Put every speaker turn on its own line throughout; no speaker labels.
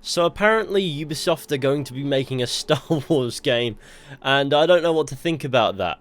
So apparently Ubisoft are going to be making a Star Wars game, and I don't know what to think about that.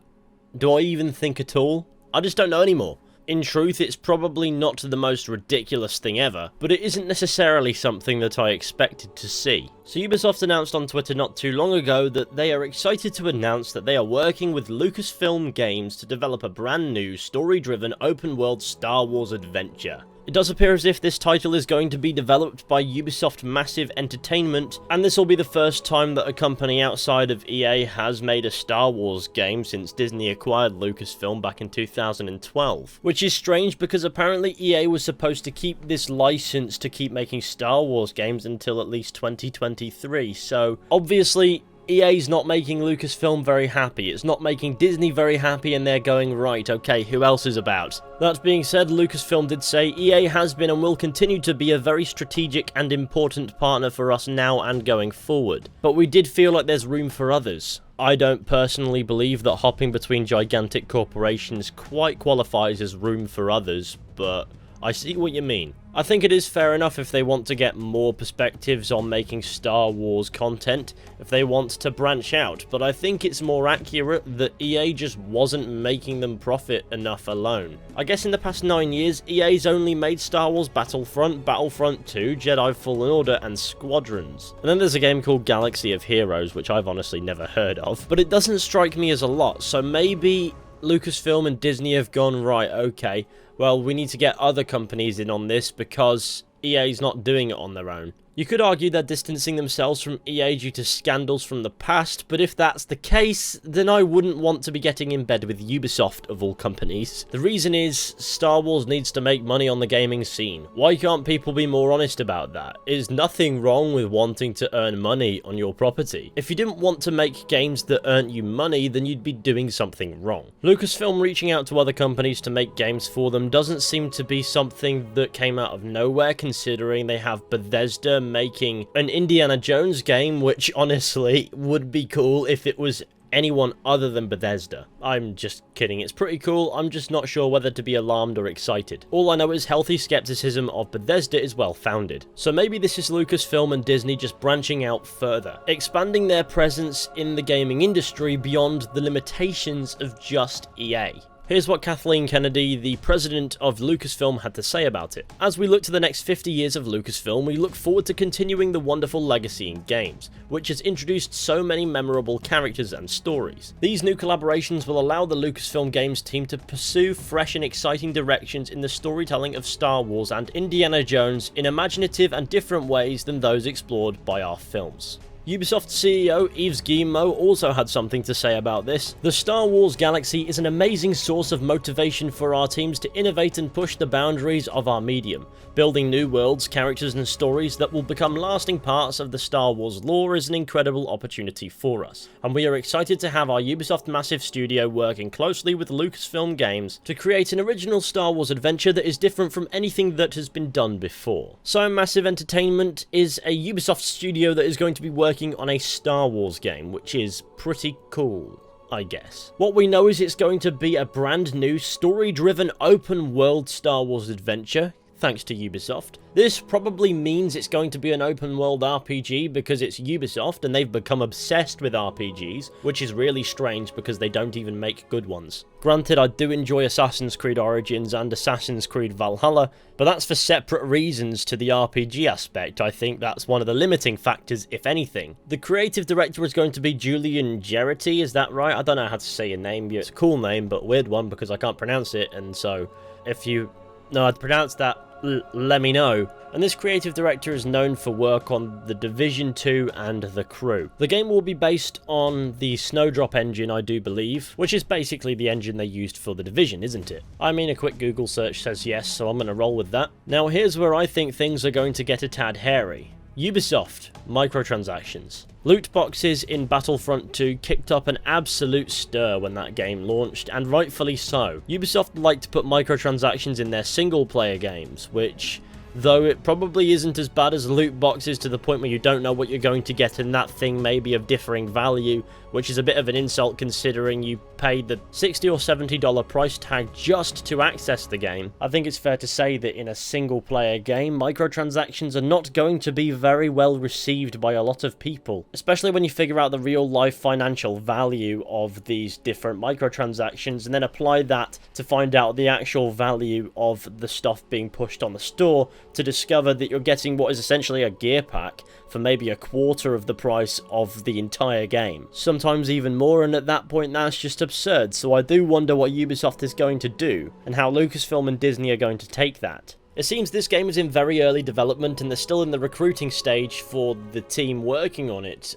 Do I even think at all? I just don't know anymore. In truth, it's probably not the most ridiculous thing ever, but it isn't necessarily something that I expected to see. So Ubisoft announced on Twitter not too long ago that they are excited to announce that they are working with Lucasfilm Games to develop a brand new, story-driven, open-world Star Wars adventure. It does appear as if this title is going to be developed by Ubisoft Massive Entertainment, and this will be the first time that a company outside of EA has made a Star Wars game since Disney acquired Lucasfilm back in 2012. Which is strange because apparently EA was supposed to keep this license to keep making Star Wars games until at least 2023, so obviously EA's not making Lucasfilm very happy, it's not making Disney very happy, and they're going, right, okay, who else is about? That being said, Lucasfilm did say EA has been and will continue to be a very strategic and important partner for us now and going forward. But we did feel like there's room for others. I don't personally believe that hopping between gigantic corporations quite qualifies as room for others, but I see what you mean. I think it is fair enough if they want to get more perspectives on making Star Wars content, if they want to branch out, but I think it's more accurate that EA just wasn't making them profit enough alone. I guess in the past 9 years, EA's only made Star Wars Battlefront, Battlefront 2, Jedi Fallen Order, and Squadrons. And then there's a game called Galaxy of Heroes, which I've honestly never heard of, but it doesn't strike me as a lot, so maybe Lucasfilm and Disney have gone, right, okay, well, we need to get other companies in on this because EA's not doing it on their own. You could argue they're distancing themselves from EA due to scandals from the past, but if that's the case, then I wouldn't want to be getting in bed with Ubisoft of all companies. The reason is, Star Wars needs to make money on the gaming scene. Why can't people be more honest about that? There's nothing wrong with wanting to earn money on your property. If you didn't want to make games that earned you money, then you'd be doing something wrong. Lucasfilm reaching out to other companies to make games for them doesn't seem to be something that came out of nowhere, considering they have Bethesda making an Indiana Jones game, which honestly would be cool if it was anyone other than Bethesda. I'm just kidding, it's pretty cool, I'm just not sure whether to be alarmed or excited. All I know is healthy skepticism of Bethesda is well founded. So maybe this is Lucasfilm and Disney just branching out further, expanding their presence in the gaming industry beyond the limitations of just EA. Here's what Kathleen Kennedy, the president of Lucasfilm, had to say about it. As we look to the next 50 years of Lucasfilm, we look forward to continuing the wonderful legacy in games, which has introduced so many memorable characters and stories. These new collaborations will allow the Lucasfilm Games team to pursue fresh and exciting directions in the storytelling of Star Wars and Indiana Jones in imaginative and different ways than those explored by our films. Ubisoft CEO Yves Guillemot also had something to say about this. The Star Wars galaxy is an amazing source of motivation for our teams to innovate and push the boundaries of our medium. Building new worlds, characters and stories that will become lasting parts of the Star Wars lore is an incredible opportunity for us. And we are excited to have our Ubisoft Massive studio working closely with Lucasfilm Games to create an original Star Wars adventure that is different from anything that has been done before. So Massive Entertainment is a Ubisoft studio that is going to be working on a Star Wars game, which is pretty cool, I guess. What we know is it's going to be a brand new, story-driven, open-world Star Wars adventure, thanks to Ubisoft. This probably means it's going to be an open-world RPG because it's Ubisoft and they've become obsessed with RPGs, which is really strange because they don't even make good ones. Granted, I do enjoy Assassin's Creed Origins and Assassin's Creed Valhalla, but that's for separate reasons to the RPG aspect. I think that's one of the limiting factors, if anything. The creative director is going to be Julian Gerety, is that right? I don't know how to say your name. It's a cool name, but weird one because I can't pronounce it, and so if you know how to pronounce that, let me know. And this creative director is known for work on The Division 2 and The Crew. The game will be based on the Snowdrop engine, I do believe, which is basically the engine they used for The Division, isn't it? I mean, a quick Google search says yes, so I'm going to roll with that. Now here's where I think things are going to get a tad hairy. Ubisoft, microtransactions. Loot boxes in Battlefront 2 kicked up an absolute stir when that game launched, and rightfully so. Ubisoft like to put microtransactions in their single-player games, which though it probably isn't as bad as loot boxes to the point where you don't know what you're going to get and that thing may be of differing value, which is a bit of an insult considering you paid the $60 or $70 price tag just to access the game. I think it's fair to say that in a single player game, microtransactions are not going to be very well received by a lot of people, especially when you figure out the real life financial value of these different microtransactions and then apply that to find out the actual value of the stuff being pushed on the store, to discover that you're getting what is essentially a gear pack for maybe a quarter of the price of the entire game. Sometimes even more, and at that point that's just absurd. So I do wonder what Ubisoft is going to do and how Lucasfilm and Disney are going to take that. It seems this game is in very early development and they're still in the recruiting stage for the team working on it,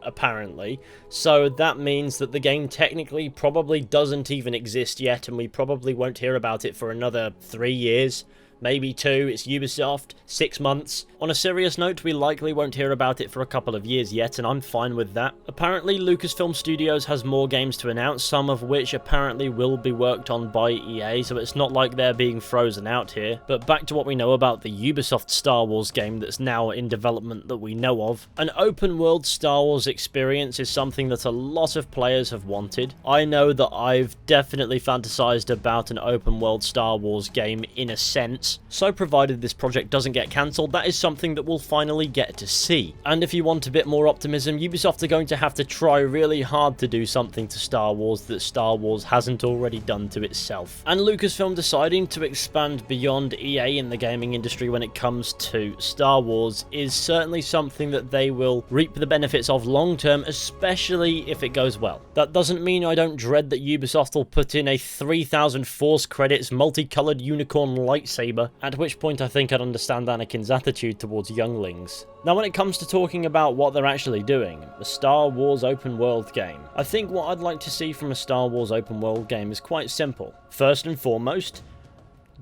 apparently, so that means that the game technically probably doesn't even exist yet and we probably won't hear about it for another 3 years. Maybe 2, it's Ubisoft, 6 months. On a serious note, we likely won't hear about it for a couple of years yet, and I'm fine with that. Apparently, Lucasfilm Studios has more games to announce, some of which apparently will be worked on by EA, so it's not like they're being frozen out here. But back to what we know about the Ubisoft Star Wars game that's now in development that we know of. An open-world Star Wars experience is something that a lot of players have wanted. I know that I've definitely fantasized about an open-world Star Wars game in a sense. So provided this project doesn't get cancelled, that is something that we'll finally get to see. And if you want a bit more optimism, Ubisoft are going to have to try really hard to do something to Star Wars that Star Wars hasn't already done to itself. And Lucasfilm deciding to expand beyond EA in the gaming industry when it comes to Star Wars is certainly something that they will reap the benefits of long term, especially if it goes well. That doesn't mean I don't dread that Ubisoft will put in a 3,000 Force credits multicolored unicorn lightsaber, at which point I think I'd understand Anakin's attitude towards younglings. Now when it comes to talking about what they're actually doing, a Star Wars open world game, I think what I'd like to see from a Star Wars open world game is quite simple. First and foremost,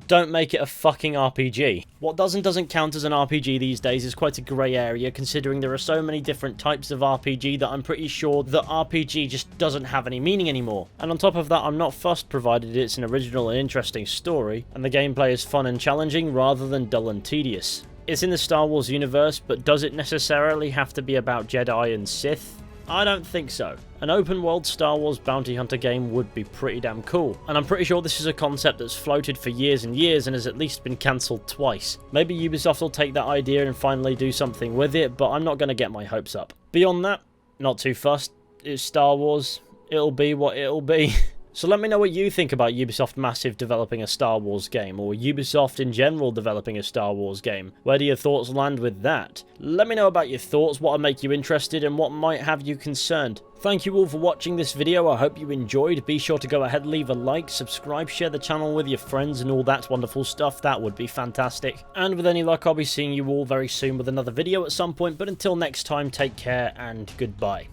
don't make it a fucking RPG. What does and doesn't count as an RPG these days is quite a grey area, considering there are so many different types of RPG that I'm pretty sure that RPG just doesn't have any meaning anymore. And on top of that, I'm not fussed provided it's an original and interesting story, and the gameplay is fun and challenging rather than dull and tedious. It's in the Star Wars universe, but does it necessarily have to be about Jedi and Sith? I don't think so. An open world Star Wars bounty hunter game would be pretty damn cool, and I'm pretty sure this is a concept that's floated for years and years and has at least been cancelled twice. Maybe Ubisoft will take that idea and finally do something with it, but I'm not going to get my hopes up. Beyond that, not too fussed. It's Star Wars. It'll be what it'll be. So let me know what you think about Ubisoft Massive developing a Star Wars game, or Ubisoft in general developing a Star Wars game. Where do your thoughts land with that? Let me know about your thoughts, what would make you interested, and what might have you concerned. Thank you all for watching this video, I hope you enjoyed. Be sure to go ahead, leave a like, subscribe, share the channel with your friends and all that wonderful stuff, that would be fantastic. And with any luck, I'll be seeing you all very soon with another video at some point, but until next time, take care and goodbye.